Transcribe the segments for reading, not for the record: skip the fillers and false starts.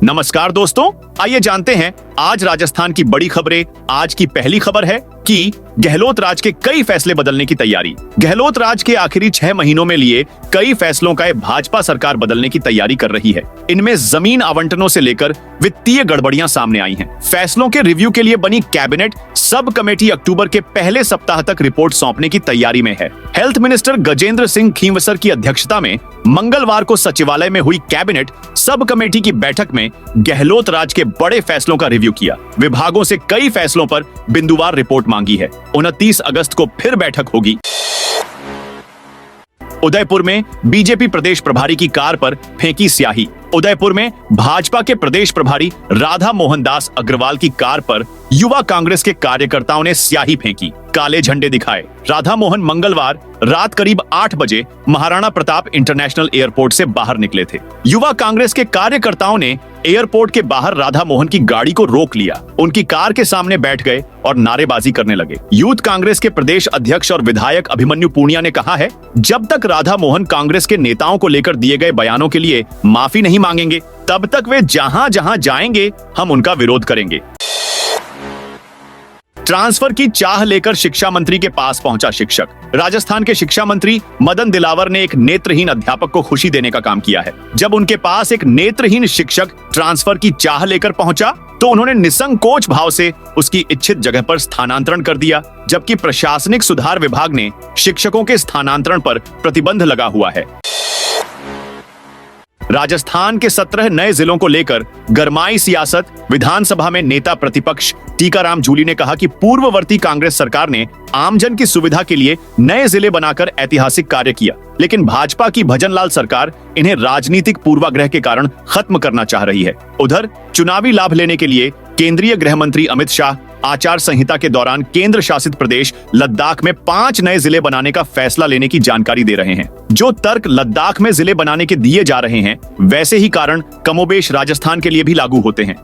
नमस्कार दोस्तों, आइए जानते हैं आज राजस्थान की बड़ी खबरें। आज की पहली खबर है कि गहलोत राज के कई फैसले बदलने की तैयारी। गहलोत राज के आखिरी 6 महीनों में लिए कई फैसलों का भाजपा सरकार बदलने की तैयारी कर रही है। इनमें जमीन आवंटनों से लेकर वित्तीय गड़बड़ियां सामने आई हैं। फैसलों के रिव्यू के लिए बनी कैबिनेट सब कमेटी अक्टूबर के पहले सप्ताह तक रिपोर्ट सौंपने की तैयारी में है। हेल्थ मिनिस्टर गजेंद्र सिंह खींवसर की अध्यक्षता में मंगलवार को सचिवालय में हुई कैबिनेट सब कमेटी की बैठक में गहलोत राज के बड़े फैसलों का रिव्यू किया। विभागों से कई फैसलों पर बिंदुवार रिपोर्ट मांगी है। 29 अगस्त को फिर बैठक होगी। उदयपुर में बीजेपी प्रदेश प्रभारी की कार पर फेंकी स्याही। उदयपुर में भाजपा के प्रदेश प्रभारी राधा मोहन दास अग्रवाल की कार पर युवा कांग्रेस के कार्यकर्ताओं ने स्याही फेंकी, काले झंडे दिखाए। राधा मोहन मंगलवार रात करीब 8 बजे महाराणा प्रताप इंटरनेशनल एयरपोर्ट से बाहर निकले थे। युवा कांग्रेस के कार्यकर्ताओं ने एयरपोर्ट के बाहर राधा मोहन की गाड़ी को रोक लिया, उनकी कार के सामने बैठ गए और नारेबाजी करने लगे। यूथ कांग्रेस के प्रदेश अध्यक्ष और विधायक अभिमन्यु पूनिया ने कहा है, जब तक राधा मोहन कांग्रेस के नेताओं को लेकर दिए गए बयानों के लिए माफी नहीं मांगेंगे, तब तक वे जहां जहां जाएंगे हम उनका विरोध करेंगे। ट्रांसफर की चाह लेकर शिक्षा मंत्री के पास पहुंचा शिक्षक। राजस्थान के शिक्षा मंत्री मदन दिलावर ने एक नेत्रहीन अध्यापक को खुशी देने का काम किया है। जब उनके पास एक नेत्रहीन शिक्षक ट्रांसफर की चाह लेकर पहुंचा तो उन्होंने निसंकोच भाव से उसकी इच्छित जगह पर स्थानांतरण कर दिया, जबकि प्रशासनिक सुधार विभाग ने शिक्षकों के स्थानांतरण पर प्रतिबंध लगा हुआ है। राजस्थान के 17 नए जिलों को लेकर गरमाई सियासत। विधानसभा में नेता प्रतिपक्ष टीकाराम जूली ने कहा कि पूर्ववर्ती कांग्रेस सरकार ने आमजन की सुविधा के लिए नए जिले बनाकर ऐतिहासिक कार्य किया, लेकिन भाजपा की भजनलाल सरकार इन्हें राजनीतिक पूर्वाग्रह के कारण खत्म करना चाह रही है। उधर चुनावी लाभ लेने के लिए केंद्रीय गृह मंत्री अमित शाह आचार संहिता के दौरान केंद्र शासित प्रदेश लद्दाख में 5 नए जिले बनाने का फैसला लेने की जानकारी दे रहे हैं। जो तर्क लद्दाख में जिले बनाने के दिए जा रहे हैं, वैसे ही कारण कमोबेश राजस्थान के लिए भी लागू होते हैं।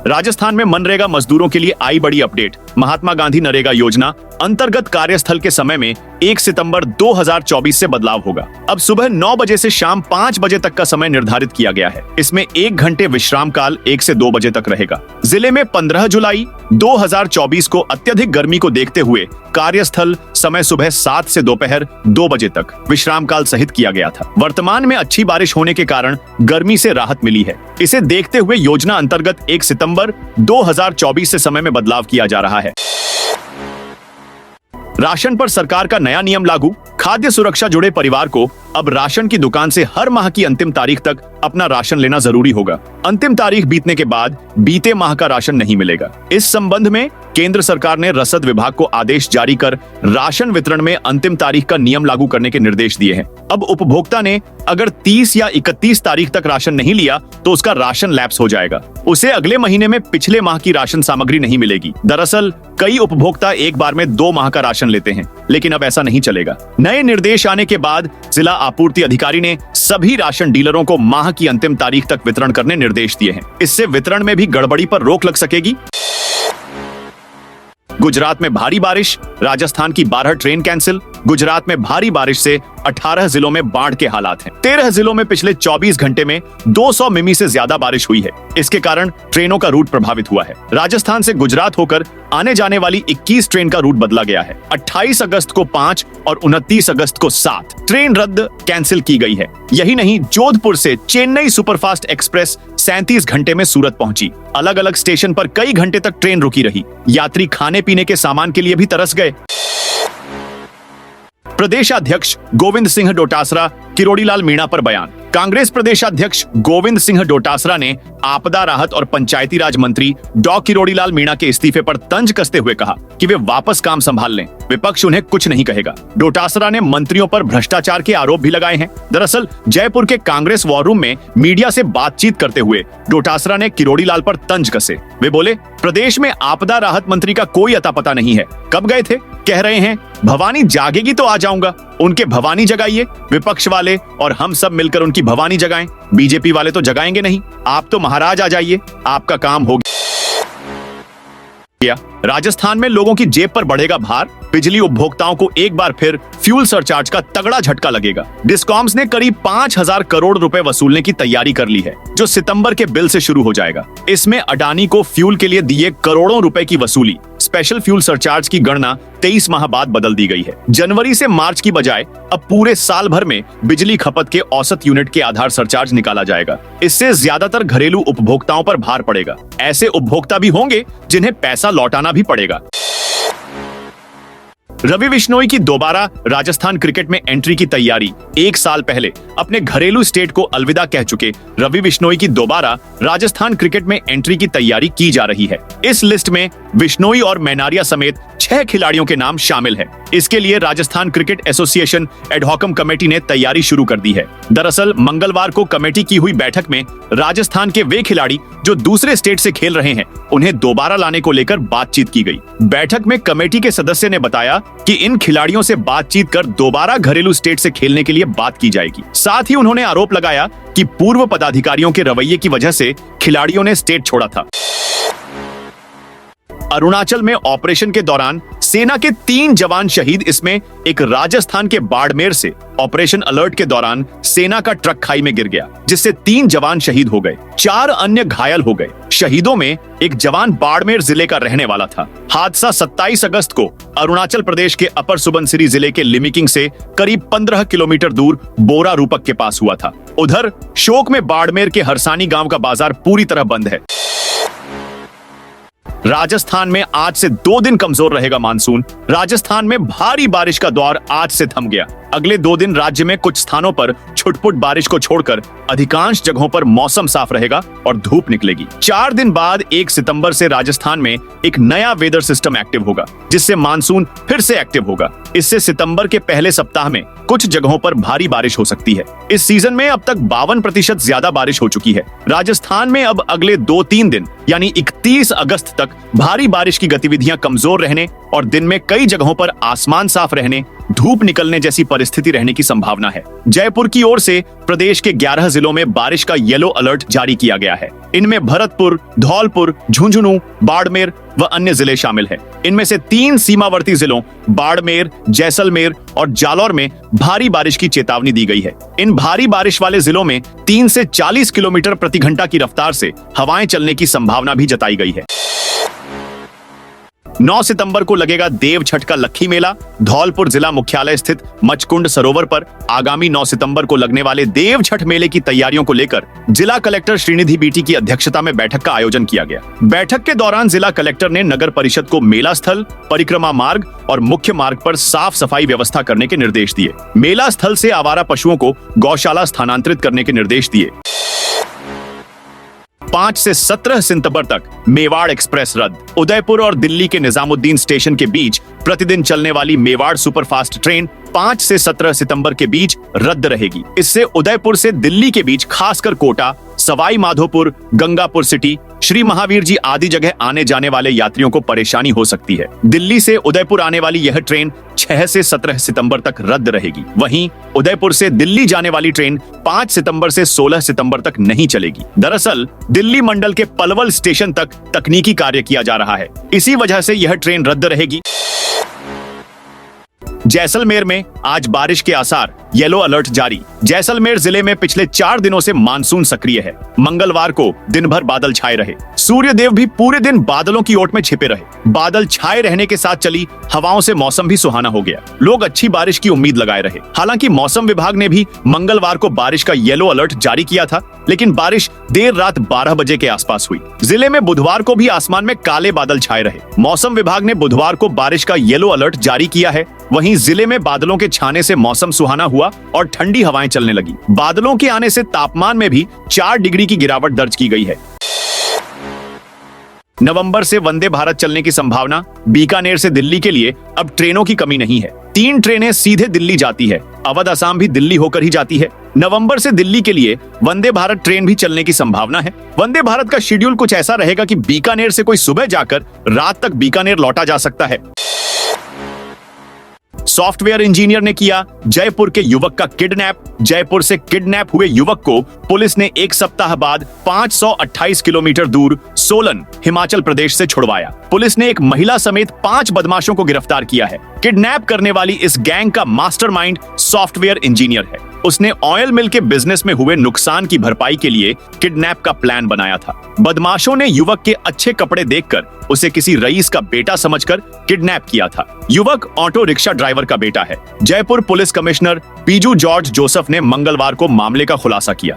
राजस्थान में मनरेगा मजदूरों के लिए आई बड़ी अपडेट। महात्मा गांधी नरेगा योजना अंतर्गत कार्यस्थल के समय में 1 सितंबर 2024 से बदलाव होगा। अब सुबह 9 बजे से शाम 5 बजे तक का समय निर्धारित किया गया है। इसमें 1 घंटे विश्राम काल 1 से 2 बजे तक रहेगा। जिले में 15 जुलाई 2024 को अत्यधिक गर्मी को देखते हुए कार्यस्थल समय सुबह 7 से दोपहर 2 बजे तक विश्राम काल सहित किया गया था। वर्तमान में अच्छी बारिश होने के कारण गर्मी से राहत मिली है। इसे देखते हुए योजना अंतर्गत 1 सितंबर 2024 से समय में बदलाव किया जा रहा है। राशन पर सरकार का नया नियम लागू। खाद्य सुरक्षा जुड़े परिवार को अब राशन की दुकान से हर माह की अंतिम तारीख तक अपना राशन लेना जरूरी होगा। अंतिम तारीख बीतने के बाद बीते माह का राशन नहीं मिलेगा। इस संबंध में केंद्र सरकार ने रसद विभाग को आदेश जारी कर राशन वितरण में अंतिम तारीख का नियम लागू करने के निर्देश दिए हैं। अब उपभोक्ता ने अगर 30 या 31 तारीख तक राशन नहीं लिया तो उसका राशन लैप्स हो जाएगा। उसे अगले महीने में पिछले माह की राशन सामग्री नहीं मिलेगी। दरअसल कई उपभोक्ता एक बार में 2 माह का राशन लेते हैं, लेकिन अब ऐसा नहीं चलेगा। नए निर्देश आने के बाद जिला आपूर्ति अधिकारी ने सभी राशन डीलरों को माह की अंतिम तारीख तक वितरण करने निर्देश दिए हैं। इससे वितरण में भी गड़बड़ी पर रोक लग सकेगी। गुजरात में भारी बारिश, राजस्थान की 12 ट्रेन कैंसिल। गुजरात में भारी बारिश से 18 जिलों में बाढ़ के हालात हैं। 13 जिलों में पिछले 24 घंटे में 200 मिमी से ज्यादा बारिश हुई है। इसके कारण ट्रेनों का रूट प्रभावित हुआ है। राजस्थान से गुजरात होकर आने जाने वाली 21 ट्रेन का रूट बदला गया है। 28 अगस्त को 5 और 29 अगस्त को 7 ट्रेन रद्द कैंसिल की गई है। यही नहीं, जोधपुर से चेन्नई सुपरफास्ट एक्सप्रेस 37 घंटे में सूरत पहुंची। अलग अलग स्टेशन पर कई घंटे तक ट्रेन रुकी रही। यात्री खाने पीने के सामान के लिए भी तरस गए। प्रदेशाध्यक्ष गोविंद सिंह डोटासरा किरोड़ीलाल मीणा पर बयान। कांग्रेस प्रदेशाध्यक्ष गोविंद सिंह डोटासरा ने आपदा राहत और पंचायती राज मंत्री डॉ किरोड़ीलाल मीणा के इस्तीफे पर तंज कसते हुए कहा कि वे वापस काम संभाल लें, विपक्ष उन्हें कुछ नहीं कहेगा। डोटासरा ने मंत्रियों पर भ्रष्टाचार के आरोप भी लगाए हैं। दरअसल जयपुर के कांग्रेस वॉर रूम में मीडिया से बातचीत करते हुए डोटासरा ने किरोड़ीलाल पर तंज कसे। वे बोले, प्रदेश में आपदा राहत मंत्री का कोई अता पता नहीं है, कब गए थे? कह रहे हैं भवानी जागेगी तो आ जाऊंगा। उनके भवानी जगाइए, विपक्ष वाले और हम सब मिलकर उनकी भवानी जगाएं। बीजेपी वाले तो जगाएंगे नहीं। आप तो महाराज आ जाइए, आपका काम हो किया। राजस्थान में लोगों की जेब पर बढ़ेगा भार, बिजली उपभोक्ताओं को एक बार फिर फ्यूल सरचार्ज का तगड़ा झटका लगेगा। डिस्कॉम्स ने करीब 5,000 करोड़ रुपए वसूलने की तैयारी कर ली है, जो सितंबर के बिल से शुरू हो जाएगा। इसमें अडानी को फ्यूल के लिए दिए करोड़ों रुपए की वसूली, स्पेशल फ्यूल सरचार्ज की गणना 23 माह बाद बदल दी गई है। जनवरी से मार्च की बजाय अब पूरे साल भर में बिजली खपत के औसत यूनिट के आधार सरचार्ज निकाला जाएगा। इससे ज्यादातर घरेलू उपभोक्ताओं पर भार पड़ेगा। ऐसे उपभोक्ता भी होंगे जिन्हें पैसा लौटाना भी पड़ेगा। रवि बिश्नोई की दोबारा राजस्थान क्रिकेट में एंट्री की तैयारी। एक साल पहले अपने घरेलू स्टेट को अलविदा कह चुके रवि बिश्नोई की दोबारा राजस्थान क्रिकेट में एंट्री की तैयारी की जा रही है। इस लिस्ट में बिश्नोई और मैनारिया समेत 6 खिलाड़ियों के नाम शामिल हैं। इसके लिए राजस्थान क्रिकेट एसोसिएशन एडहॉकम कमेटी ने तैयारी शुरू कर दी है। दरअसल मंगलवार को कमेटी की हुई बैठक में राजस्थान के वे खिलाड़ी जो दूसरे स्टेट से खेल रहे हैं, उन्हें दोबारा लाने को लेकर बातचीत की गई। बैठक में कमेटी के सदस्य ने बताया कि इन खिलाड़ियों से बातचीत कर दोबारा घरेलू स्टेट से खेलने के लिए बात की जाएगी। साथ ही उन्होंने आरोप लगाया कि पूर्व पदाधिकारियों के रवैये की वजह से खिलाड़ियों ने स्टेट छोड़ा था। अरुणाचल में ऑपरेशन के दौरान सेना के 3 जवान शहीद, इसमें एक राजस्थान के बाड़मेर से। ऑपरेशन अलर्ट के दौरान सेना का ट्रक खाई में गिर गया, जिससे 3 जवान शहीद हो गए, 4 अन्य घायल हो गए। शहीदों में एक जवान बाड़मेर जिले का रहने वाला था। हादसा 27 अगस्त को अरुणाचल प्रदेश के अपर सुबनसिरी जिले के लिमिकिंग से करीब 15 किलोमीटर दूर बोरा रूपक के पास हुआ था। उधर शोक में बाड़मेर के हरसानी गांव का बाजार पूरी तरह बंद है। राजस्थान में आज से 2 दिन कमजोर रहेगा मानसून। राजस्थान में भारी बारिश का दौर आज से थम गया। अगले 2 दिन राज्य में कुछ स्थानों पर छुटपुट बारिश को छोड़कर अधिकांश जगहों पर मौसम साफ रहेगा और धूप निकलेगी। 4 दिन बाद 1 सितंबर से राजस्थान में एक नया वेदर सिस्टम एक्टिव होगा, जिससे मानसून फिर से एक्टिव होगा। इससे सितंबर के पहले सप्ताह में कुछ जगहों पर भारी बारिश हो सकती है। इस सीजन में अब तक 52% ज्यादा बारिश हो चुकी है। राजस्थान में अब अगले 2-3 दिन यानी 31 अगस्त तक भारी बारिश की गतिविधियां कमजोर रहने और दिन में कई जगहों पर आसमान साफ रहने, धूप निकलने जैसी परिस्थिति रहने की संभावना है। जयपुर की ओर से प्रदेश के 11 जिलों में बारिश का येलो अलर्ट जारी किया गया है। इनमें भरतपुर, धौलपुर, झुंझुनू, बाड़मेर व अन्य जिले शामिल हैं। इनमें से 3 सीमावर्ती जिलों बाड़मेर, जैसलमेर और जालौर में भारी बारिश की चेतावनी दी गई है। इन भारी बारिश वाले जिलों में 3 से 40 किलोमीटर प्रति घंटा की रफ्तार से हवाएं चलने की संभावना भी जताई गई है। 9 सितंबर को लगेगा देव छठ का लक्खी मेला। धौलपुर जिला मुख्यालय स्थित मचकुंड सरोवर पर आगामी 9 सितंबर को लगने वाले देव छठ मेले की तैयारियों को लेकर जिला कलेक्टर श्रीनिधि बीटी की अध्यक्षता में बैठक का आयोजन किया गया। बैठक के दौरान जिला कलेक्टर ने नगर परिषद को मेला स्थल, परिक्रमा मार्ग और मुख्य मार्ग पर साफ सफाई व्यवस्था करने के निर्देश दिए। मेला स्थल से आवारा पशुओं को गौशाला स्थानांतरित करने के निर्देश दिए। 5 से 17 सितंबर तक मेवाड़ एक्सप्रेस रद्द। उदयपुर और दिल्ली के निजामुद्दीन स्टेशन के बीच प्रतिदिन चलने वाली मेवाड़ सुपरफास्ट ट्रेन 5 से 17 सितंबर के बीच रद्द रहेगी। इससे उदयपुर से दिल्ली के बीच खासकर कोटा, सवाई माधोपुर, गंगापुर सिटी, श्री महावीर जी आदि जगह आने जाने वाले यात्रियों को परेशानी हो सकती है। दिल्ली से उदयपुर आने वाली यह ट्रेन 6 से 17 सितंबर तक रद्द रहेगी। वहीं उदयपुर से दिल्ली जाने वाली ट्रेन 5 सितंबर से 16 सितंबर तक नहीं चलेगी। दरअसल दिल्ली मंडल के पलवल स्टेशन तक तकनीकी कार्य किया जा रहा है, इसी वजह से यह ट्रेन रद्द रहेगी। जैसलमेर में आज बारिश के आसार, येलो अलर्ट जारी। जैसलमेर जिले में पिछले 4 दिनों से मानसून सक्रिय है। मंगलवार को दिन भर बादल छाए रहे। सूर्यदेव भी पूरे दिन बादलों की ओट में छिपे रहे। बादल छाए रहने के साथ चली हवाओं से मौसम भी सुहाना हो गया। लोग अच्छी बारिश की उम्मीद लगाए रहे। हालांकि मौसम विभाग ने भी मंगलवार को बारिश का येलो अलर्ट जारी किया था, लेकिन बारिश देर रात 12 बजे के आसपास हुई। जिले में बुधवार को भी आसमान में काले बादल छाए रहे। मौसम विभाग ने बुधवार को बारिश का येलो अलर्ट जारी किया है। वहीं जिले में बादलों के छाने से मौसम सुहाना हुआ और ठंडी हवाएं चलने लगी। बादलों के आने से तापमान में भी 4 डिग्री की गिरावट दर्ज की गई है। नवंबर से वंदे भारत चलने की संभावना। बीकानेर से दिल्ली के लिए अब ट्रेनों की कमी नहीं है। 3 ट्रेनें सीधे दिल्ली जाती है। अवध असम भी दिल्ली होकर ही जाती है। नवंबर से दिल्ली के लिए वंदे भारत ट्रेन भी चलने की संभावना है। वंदे भारत का शेड्यूल कुछ ऐसा रहेगा कि बीकानेर से कोई सुबह जाकर रात तक बीकानेर लौटा जा सकता है। सॉफ्टवेयर इंजीनियर ने किया जयपुर के युवक का किडनैप। जयपुर से किडनैप हुए युवक को पुलिस ने एक सप्ताह बाद 528 किलोमीटर दूर सोलन हिमाचल प्रदेश से छुड़वाया। पुलिस ने एक महिला समेत 5 बदमाशों को गिरफ्तार किया है। किडनैप करने वाली इस गैंग का मास्टरमाइंड सॉफ्टवेयर इंजीनियर है। उसने ऑयल मिल के बिजनेस में हुए नुकसान की भरपाई के लिए किडनैप का प्लान बनाया था। बदमाशों ने युवक के अच्छे कपड़े देखकर उसे किसी रईस का बेटा समझकर किडनैप किया था। युवक ऑटो रिक्शा ड्राइवर का बेटा है। जयपुर पुलिस कमिश्नर पीजू जॉर्ज जोसेफ ने मंगलवार को मामले का खुलासा किया।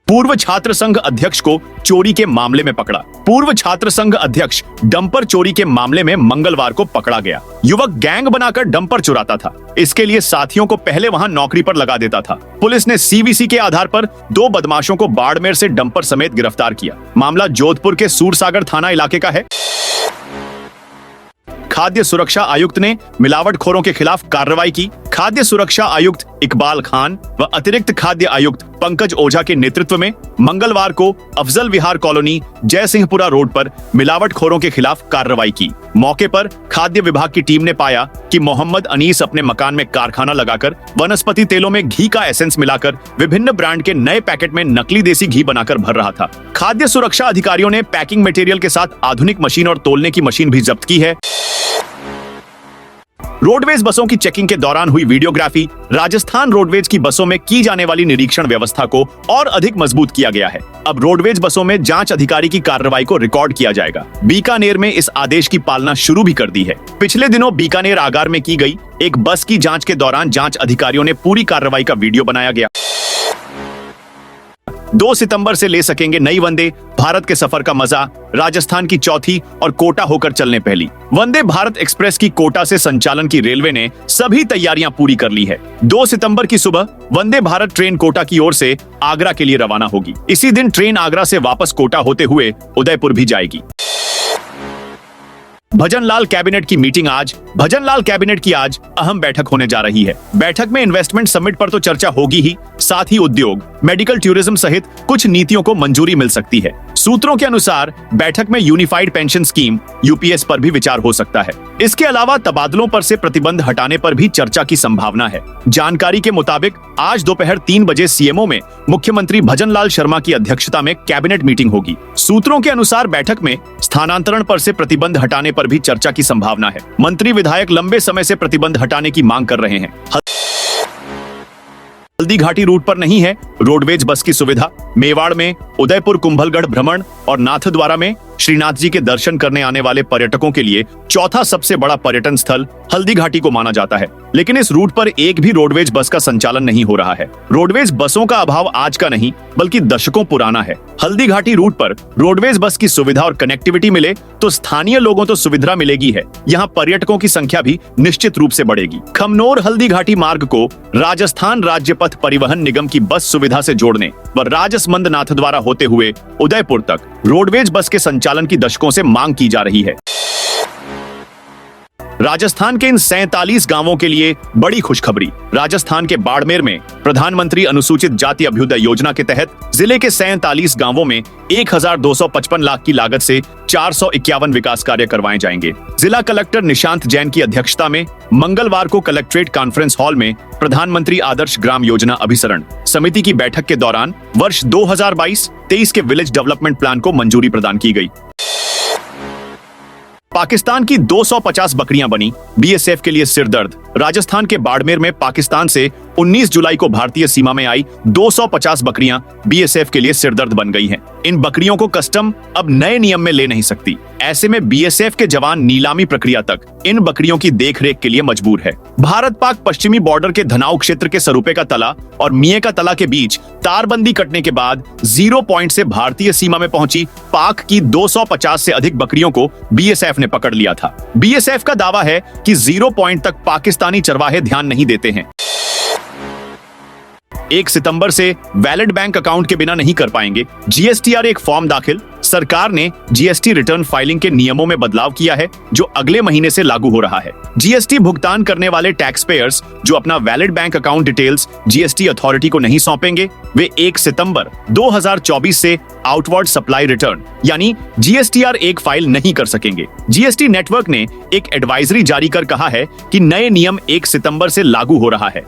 पूर्व छात्र संघ अध्यक्ष को चोरी के मामले में पकड़ा। पूर्व छात्र संघ अध्यक्ष डंपर चोरी के मामले में मंगलवार को पकड़ा गया। युवक गैंग बनाकर डंपर चुराता था। इसके लिए साथियों को पहले वहां नौकरी पर लगा देता था। पुलिस ने सीवीसी के आधार पर 2 बदमाशों को बाड़मेर से डंपर समेत गिरफ्तार किया। मामला जोधपुर के सूरसागर थाना इलाके का है। खाद्य सुरक्षा आयुक्त ने मिलावटखोरों के खिलाफ कार्रवाई की। खाद्य सुरक्षा आयुक्त इकबाल खान व अतिरिक्त खाद्य आयुक्त पंकज ओझा के नेतृत्व में मंगलवार को अफजल विहार कॉलोनी जयसिंहपुरा रोड पर मिलावटखोरों के खिलाफ कार्रवाई की। मौके पर खाद्य विभाग की टीम ने पाया कि मोहम्मद अनीस अपने मकान में कारखाना लगाकर वनस्पति तेलों में घी का एसेंस मिलाकर विभिन्न ब्रांड के नए पैकेट में नकली देसी घी बनाकर भर रहा था। खाद्य सुरक्षा अधिकारियों ने पैकिंग मटेरियल के साथ आधुनिक मशीन और तोलने की मशीन भी जब्त की है। रोडवेज बसों की चेकिंग के दौरान हुई वीडियोग्राफी। राजस्थान रोडवेज की बसों में की जाने वाली निरीक्षण व्यवस्था को और अधिक मजबूत किया गया है। अब रोडवेज बसों में जांच अधिकारी की कार्रवाई को रिकॉर्ड किया जाएगा। बीकानेर में इस आदेश की पालना शुरू भी कर दी है। पिछले दिनों बीकानेर आगार में की गई एक बस की जांच के दौरान जांच अधिकारियों ने पूरी कार्रवाई का वीडियो बनाया गया। 2 सितंबर से ले सकेंगे नई वंदे भारत के सफर का मजा। राजस्थान की चौथी और कोटा होकर चलने पहली वंदे भारत एक्सप्रेस की कोटा से संचालन की रेलवे ने सभी तैयारियां पूरी कर ली है। 2 सितंबर की सुबह वंदे भारत ट्रेन कोटा की ओर से आगरा के लिए रवाना होगी। इसी दिन ट्रेन आगरा से वापस कोटा होते हुए उदयपुर भी जाएगी। भजनलाल कैबिनेट की मीटिंग आज। भजनलाल कैबिनेट की आज अहम बैठक होने जा रही है। बैठक में इन्वेस्टमेंट समिट पर तो चर्चा होगी ही, साथ ही उद्योग, मेडिकल टूरिज्म सहित कुछ नीतियों को मंजूरी मिल सकती है। सूत्रों के अनुसार बैठक में यूनिफाइड पेंशन स्कीम यूपीएस पर भी विचार हो सकता है। इसके अलावा तबादलों पर से प्रतिबंध हटाने पर भी चर्चा की संभावना है। जानकारी के मुताबिक आज दोपहर 3 बजे सीएमओ में मुख्यमंत्री भजनलाल शर्मा की अध्यक्षता में कैबिनेट मीटिंग होगी। सूत्रों के अनुसार बैठक में स्थानांतरण पर से प्रतिबंध हटाने पर भी चर्चा की संभावना है। मंत्री विधायक लंबे समय से प्रतिबंध हटाने की मांग कर रहे हैं। हल्दी घाटी रूट पर नहीं है रोडवेज बस की सुविधा। मेवाड़ में उदयपुर कुंभलगढ़ भ्रमण और नाथद्वारा में श्रीनाथ जी के दर्शन करने आने वाले पर्यटकों के लिए चौथा सबसे बड़ा पर्यटन स्थल हल्दी घाटी को माना जाता है। लेकिन इस रूट पर एक भी रोडवेज बस का संचालन नहीं हो रहा है। रोडवेज बसों का अभाव आज का नहीं बल्कि दशकों पुराना है। हल्दी घाटी रूट पर रोडवेज बस की सुविधा और कनेक्टिविटी मिले तो स्थानीय लोगों तो सुविधा मिलेगी है, यहाँ पर्यटकों की संख्या भी निश्चित रूप से बढ़ेगी। खमनोर हल्दी घाटी मार्ग को राजस्थान राज्य पथ परिवहन निगम की बस सुविधा से जोड़ने व राजसमंद नाथद्वारा होते हुए उदयपुर तक रोडवेज बस के संचालन की दशकों से मांग की जा रही है। राजस्थान के इन 47 गांवों के लिए बड़ी खुशखबरी। राजस्थान के बाड़मेर में प्रधानमंत्री अनुसूचित जाति अभ्युदय योजना के तहत जिले के 47 गांवों में 1255 लाख की लागत से 451 विकास कार्य करवाए जाएंगे। जिला कलेक्टर निशांत जैन की अध्यक्षता में मंगलवार को कलेक्ट्रेट कॉन्फ्रेंस हॉल में प्रधानमंत्री आदर्श ग्राम योजना अभिसरण समिति की बैठक के दौरान वर्ष 2022-23 के विलेज डेवलपमेंट प्लान को मंजूरी प्रदान की गई। पाकिस्तान की 250 बकरियां बनी बीएसएफ के लिए सिरदर्द। राजस्थान के बाड़मेर में पाकिस्तान से 19 जुलाई को भारतीय सीमा में आई 250 बकरियां बीएसएफ के लिए सिरदर्द बन गई हैं। इन बकरियों को कस्टम अब नए नियम में ले नहीं सकती। ऐसे में बीएसएफ के जवान नीलामी प्रक्रिया तक इन बकरियों की देखरेख के लिए मजबूर है। भारत पाक पश्चिमी बॉर्डर के धनाऊ क्षेत्र के सरूपे का तला और मिये का तला के बीच तारबंदी कटने के बाद 0 पॉइंट से भारतीय सीमा में पहुंची पाक की 250 से अधिक बकरियों को बीएसएफ ने पकड़ लिया था। बीएसएफ का दावा है कि 0 पॉइंट तक पाकिस्तानी चरवाहे ध्यान नहीं देते हैं। 1 सितंबर से वैलिड बैंक अकाउंट के बिना नहीं कर पाएंगे। जीएसटीआर एक फॉर्म दाखिल। सरकार ने जीएसटी रिटर्न फाइलिंग के नियमों में बदलाव किया है जो अगले महीने से लागू हो रहा है। जीएसटी भुगतान करने वाले टैक्स पेयर्स जो अपना valid bank account details GST authority को नहीं सौंपेंगे, वे 1 सितंबर 2024 से आउटवर्ड सप्लाई रिटर्न यानी जीएसटीआर एक फाइल नहीं कर सकेंगे। जीएसटी नेटवर्क ने एक एडवाइजरी जारी कर कहा है कि नए नियम 1 सितंबर से लागू हो रहा है।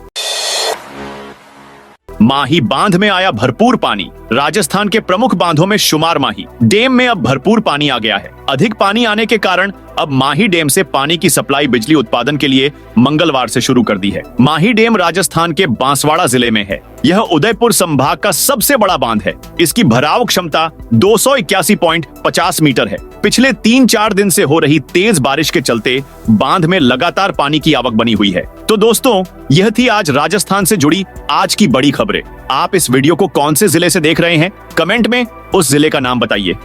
माही बांध में आया भरपूर पानी। राजस्थान के प्रमुख बांधों में शुमार माही डैम में अब भरपूर पानी आ गया है। अधिक पानी आने के कारण अब माही डैम से पानी की सप्लाई बिजली उत्पादन के लिए मंगलवार से शुरू कर दी है। माही डैम राजस्थान के बांसवाड़ा जिले में है। यह उदयपुर संभाग का सबसे बड़ा बांध है। इसकी भराव क्षमता 281.50 मीटर है। पिछले 3-4 दिन से हो रही तेज बारिश के चलते बांध में लगातार पानी की आवक बनी हुई है। तो दोस्तों, यह थी आज राजस्थान से जुड़ी आज की बड़ी खबरें। आप इस वीडियो को कौन से जिले से देख रहे हैं? कमेंट में उस जिले का नाम बताइए।